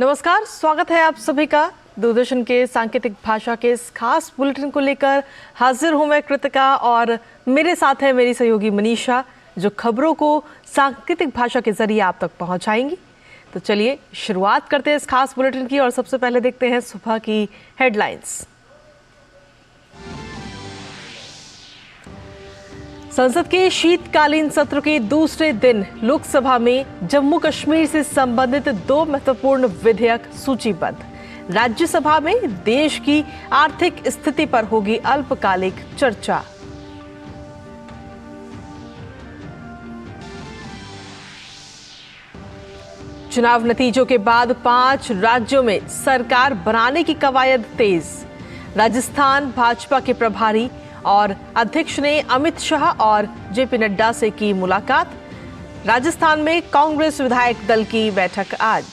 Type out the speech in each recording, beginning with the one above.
नमस्कार, स्वागत है आप सभी का दूरदर्शन के सांकेतिक भाषा के इस खास बुलेटिन को लेकर हाजिर हूं मैं कृतिका और मेरे साथ है मेरी सहयोगी मनीषा जो खबरों को सांकेतिक भाषा के जरिए आप तक पहुंचाएंगी। तो चलिए शुरुआत करते हैं इस खास बुलेटिन की और सबसे पहले देखते हैं सुबह की हेडलाइंस। संसद के शीतकालीन सत्र के दूसरे दिन लोकसभा में जम्मू कश्मीर से संबंधित 2 महत्वपूर्ण विधेयक सूचीबद्ध। राज्यसभा में देश की आर्थिक स्थिति पर होगी अल्पकालिक चर्चा। चुनाव नतीजों के बाद 5 राज्यों में सरकार बनाने की कवायद तेज। राजस्थान भाजपा के प्रभारी और अध्यक्ष ने अमित शाह और जेपी नड्डा से की मुलाकात। राजस्थान में कांग्रेस विधायक दल की बैठक आज।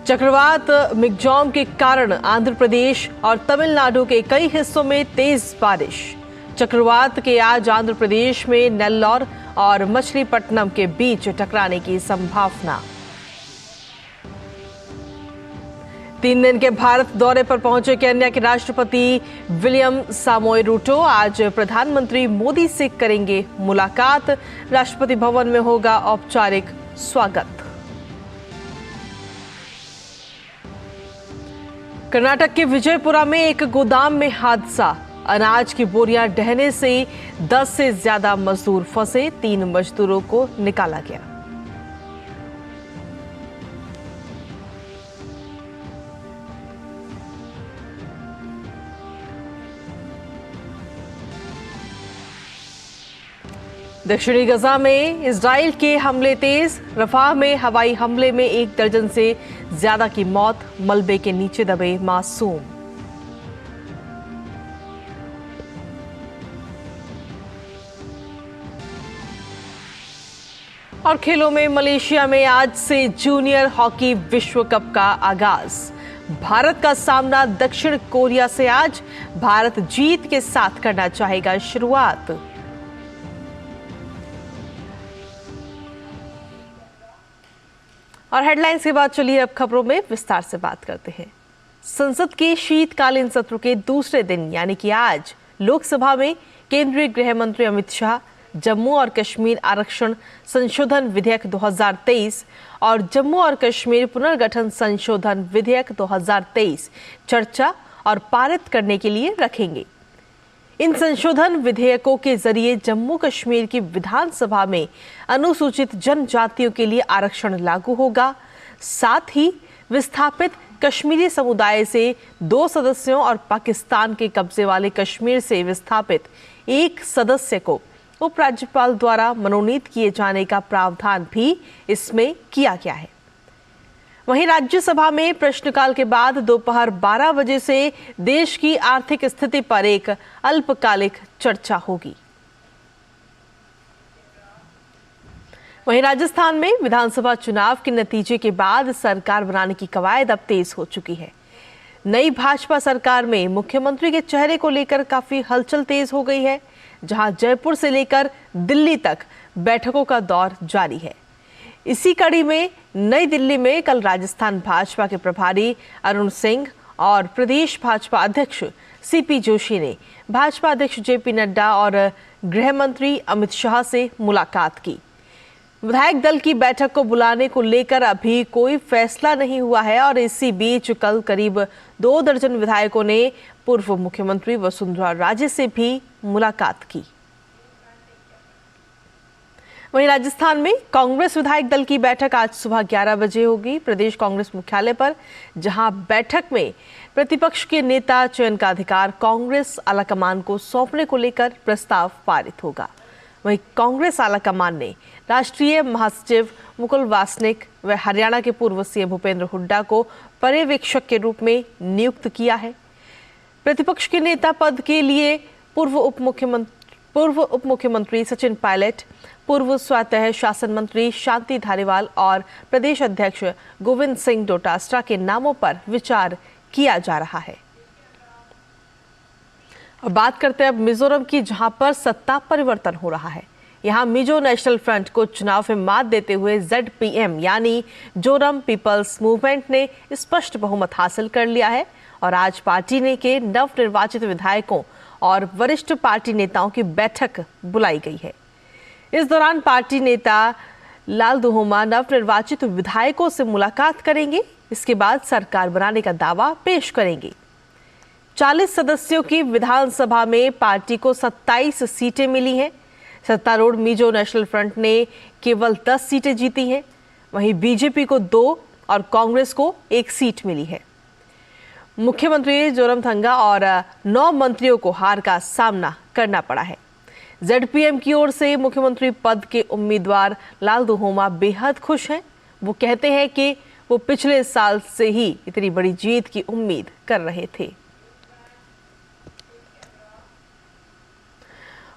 चक्रवात मिग्जॉम के कारण आंध्र प्रदेश और तमिलनाडु के कई हिस्सों में तेज बारिश। चक्रवात के आज आंध्र प्रदेश में नेल्लौर और मछलीपट्टनम के बीच टकराने की संभावना। 3 दिन के भारत दौरे पर पहुंचे केन्या के राष्ट्रपति विलियम सामोई रूटो आज प्रधानमंत्री मोदी से करेंगे मुलाकात। राष्ट्रपति भवन में होगा औपचारिक स्वागत। कर्नाटक के विजयपुरा में एक गोदाम में हादसा। अनाज की बोरियां ढहने से 10 से ज्यादा मजदूर फंसे। 3 मजदूरों को निकाला गया। दक्षिणी गजा में इजराइल के हमले तेज। रफाह में हवाई हमले में 1 दर्जन से ज्यादा की मौत। मलबे के नीचे दबे मासूम। और खेलों में मलेशिया में आज से जूनियर हॉकी विश्व कप का आगाज। भारत का सामना दक्षिण कोरिया से आज। भारत जीत के साथ करना चाहेगा शुरुआत। और हेडलाइंस के बाद चलिए अब खबरों में विस्तार से बात करते हैं। संसद के शीतकालीन सत्र के दूसरे दिन यानी कि आज लोकसभा में केंद्रीय गृह मंत्री अमित शाह जम्मू और कश्मीर आरक्षण संशोधन विधेयक 2023 और जम्मू और कश्मीर पुनर्गठन संशोधन विधेयक 2023 चर्चा और पारित करने के लिए रखेंगे। इन संशोधन विधेयकों के जरिए जम्मू कश्मीर की विधानसभा में अनुसूचित जनजातियों के लिए आरक्षण लागू होगा। साथ ही विस्थापित कश्मीरी समुदाय से 2 सदस्यों और पाकिस्तान के कब्जे वाले कश्मीर से विस्थापित 1 सदस्य को उपराज्यपाल द्वारा मनोनीत किए जाने का प्रावधान भी इसमें किया गया है। वहीं राज्यसभा में प्रश्नकाल के बाद दोपहर 12 बजे से देश की आर्थिक स्थिति पर एक अल्पकालिक चर्चा होगी। वहीं राजस्थान में विधानसभा चुनाव के नतीजे के बाद सरकार बनाने की कवायद अब तेज हो चुकी है। नई भाजपा सरकार में मुख्यमंत्री के चेहरे को लेकर काफी हलचल तेज हो गई है, जहां जयपुर से लेकर दिल्ली तक बैठकों का दौर जारी है। इसी कड़ी में नई दिल्ली में कल राजस्थान भाजपा के प्रभारी अरुण सिंह और प्रदेश भाजपा अध्यक्ष सीपी जोशी ने भाजपा अध्यक्ष जेपी नड्डा और गृह मंत्री अमित शाह से मुलाकात की। विधायक दल की बैठक को बुलाने को लेकर अभी कोई फैसला नहीं हुआ है और इसी बीच कल करीब 2 दर्जन विधायकों ने पूर्व मुख्यमंत्री वसुंधरा राजे से भी मुलाकात की। वहीं राजस्थान में कांग्रेस विधायक दल की बैठक आज सुबह 11 बजे होगी प्रदेश कांग्रेस मुख्यालय पर, जहां बैठक में प्रतिपक्ष के नेता चयन का अधिकार कांग्रेस आलाकमान को सौंपने को लेकर प्रस्ताव पारित होगा। वहीं कांग्रेस आलाकमान ने राष्ट्रीय महासचिव मुकुल वासनिक व हरियाणा के पूर्व सीएम भूपेंद्र हुड्डा को पर्यवेक्षक के रूप में नियुक्त किया है। प्रतिपक्ष के नेता पद के लिए पूर्व उप मुख्यमंत्री सचिन पायलट, पूर्व स्वतः शासन मंत्री शांति धारीवाल और प्रदेश अध्यक्ष गोविंद सिंह डोटासरा के नामों पर विचार किया जा रहा है। और बात करते हैं अब मिजोरम की, जहां पर सत्ता परिवर्तन हो रहा है। यहाँ मिजो नेशनल फ्रंट को चुनाव में मात देते हुए ZPM यानी जोरम पीपल्स मूवमेंट ने स्पष्ट बहुमत हासिल कर लिया है और आज पार्टी ने के नवनिर्वाचित विधायकों और वरिष्ठ पार्टी नेताओं की बैठक बुलाई गई है। इस दौरान पार्टी नेता लाल दुहोमा नवनिर्वाचित विधायकों से मुलाकात करेंगे। इसके बाद सरकार बनाने का दावा पेश करेंगे। 40 सदस्यों की विधानसभा में पार्टी को 27 सीटें मिली हैं। सत्तारूढ़ मिजो नेशनल फ्रंट ने केवल 10 सीटें जीती हैं। वहीं बीजेपी को 2 और कांग्रेस को 1 सीट मिली है। मुख्यमंत्री जोरमथंगा और 9 मंत्रियों को हार का सामना करना पड़ा है। ZPM की ओर से मुख्यमंत्री पद के उम्मीदवार लाल दुहोमा बेहद खुश हैं। वो कहते हैं कि वो पिछले साल से ही इतनी बड़ी जीत की उम्मीद कर रहे थे।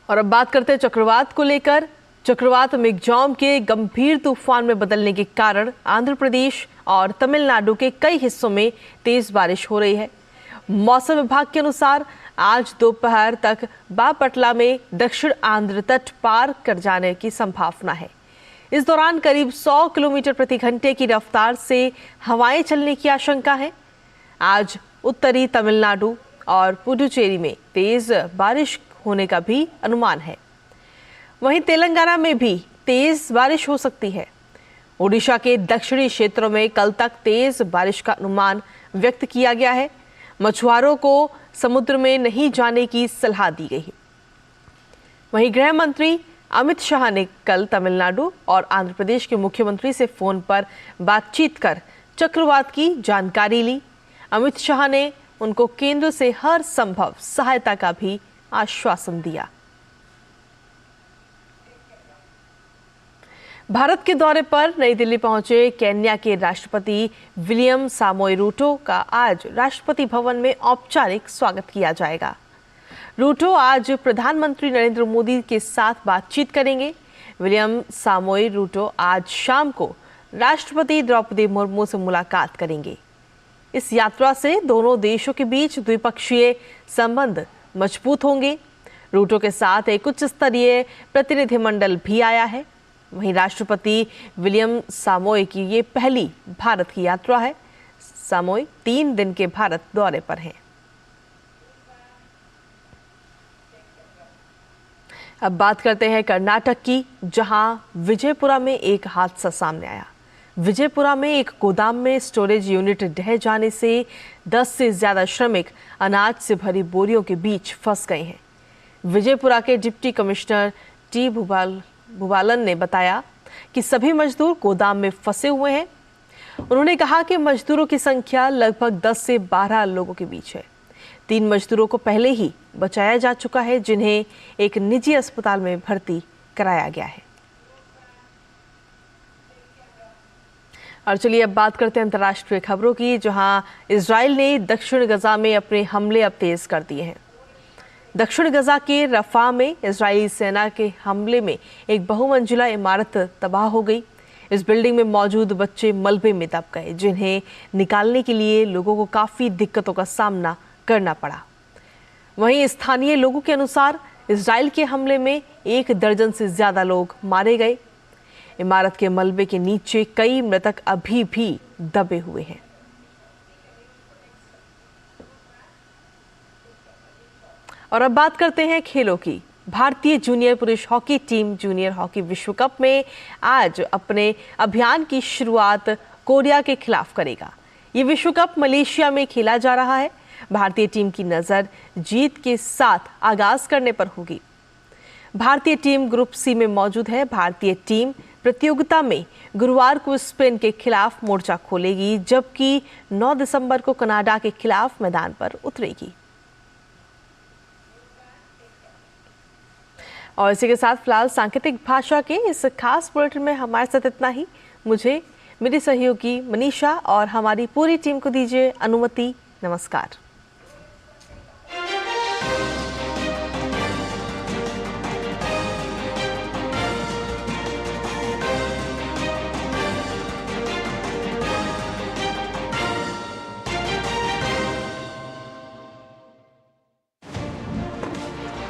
और अब बात करते हैं चक्रवात को लेकर। चक्रवात मिगजॉम के गंभीर तूफान में बदलने के कारण आंध्र प्रदेश और तमिलनाडु के कई हिस्सों में तेज बारिश हो रही है। मौसम विभाग के अनुसार आज दोपहर तक बापटला में दक्षिण आंध्र तट पार कर जाने की संभावना है। इस दौरान करीब 100 किलोमीटर प्रति घंटे की रफ्तार से हवाएं चलने की आशंका है। आज उत्तरी तमिलनाडु और पुडुचेरी में तेज बारिश होने का भी अनुमान है। वहीं तेलंगाना में भी तेज बारिश हो सकती है। ओडिशा के दक्षिणी क्षेत्रों में कल तक तेज बारिश का अनुमान व्यक्त किया गया है। मछुआरों को समुद्र में नहीं जाने की सलाह दी गई है। वहीं गृह मंत्री अमित शाह ने कल तमिलनाडु और आंध्र प्रदेश के मुख्यमंत्री से फोन पर बातचीत कर चक्रवात की जानकारी ली। अमित शाह ने उनको केंद्र से हर संभव सहायता का भी आश्वासन दिया। भारत के दौरे पर नई दिल्ली पहुंचे केन्या के राष्ट्रपति विलियम सामोई रूटो का आज राष्ट्रपति भवन में औपचारिक स्वागत किया जाएगा। रूटो आज प्रधानमंत्री नरेंद्र मोदी के साथ बातचीत करेंगे। विलियम सामोई रूटो आज शाम को राष्ट्रपति द्रौपदी मुर्मू से मुलाकात करेंगे। इस यात्रा से दोनों देशों के बीच द्विपक्षीय संबंध मजबूत होंगे। रूटो के साथ एक उच्च स्तरीय प्रतिनिधिमंडल भी आया है। वहीं राष्ट्रपति विलियम सामोई की ये पहली भारत की यात्रा है। सामोई 3 दिन के भारत दौरे पर हैं। अब बात करते हैं कर्नाटक की, जहां विजयपुरा में एक हादसा सामने आया। विजयपुरा में एक गोदाम में स्टोरेज यूनिट ढह जाने से 10 से ज्यादा श्रमिक अनाज से भरी बोरियों के बीच फंस गए हैं। विजयपुरा के डिप्टी कमिश्नर टी भूबालन ने बताया कि सभी मजदूर गोदाम में फंसे हुए हैं। उन्होंने कहा कि मजदूरों की संख्या लगभग 10 से 12 लोगों के बीच है। 3 मजदूरों को पहले ही बचाया जा चुका है, जिन्हें एक निजी अस्पताल में भर्ती कराया गया है। और चलिए अब बात करते हैं अंतर्राष्ट्रीय खबरों की, जहां इजराइल ने दक्षिण गजा में अपने हमले अब तेज कर दिए हैं। दक्षिण गजा के रफा में इजरायली सेना के हमले में एक बहुमंजिला इमारत तबाह हो गई। इस बिल्डिंग में मौजूद बच्चे मलबे में दब गए, जिन्हें निकालने के लिए लोगों को काफी दिक्कतों का सामना करना पड़ा। वहीं स्थानीय लोगों के अनुसार इजराइल के हमले में 1 दर्जन से ज्यादा लोग मारे गए। इमारत के मलबे के नीचे कई मृतक अभी भी दबे हुए हैं। और अब बात करते हैं खेलों की। भारतीय जूनियर पुरुष हॉकी टीम जूनियर हॉकी विश्व कप में आज अपने अभियान की शुरुआत कोरिया के खिलाफ करेगा। ये विश्व कप मलेशिया में खेला जा रहा है। भारतीय टीम की नजर जीत के साथ आगाज करने पर होगी। भारतीय टीम ग्रुप सी में मौजूद है। भारतीय टीम प्रतियोगिता में गुरुवार को स्पेन के खिलाफ मोर्चा खोलेगी, जबकि 9 दिसंबर को कनाडा के खिलाफ मैदान पर उतरेगी। और इसी के साथ फिलहाल सांकेतिक भाषा के इस खास बुलेटिन में हमारे साथ इतना ही। मुझे मेरी सहयोगी मनीषा और हमारी पूरी टीम को दीजिए अनुमति। नमस्कार।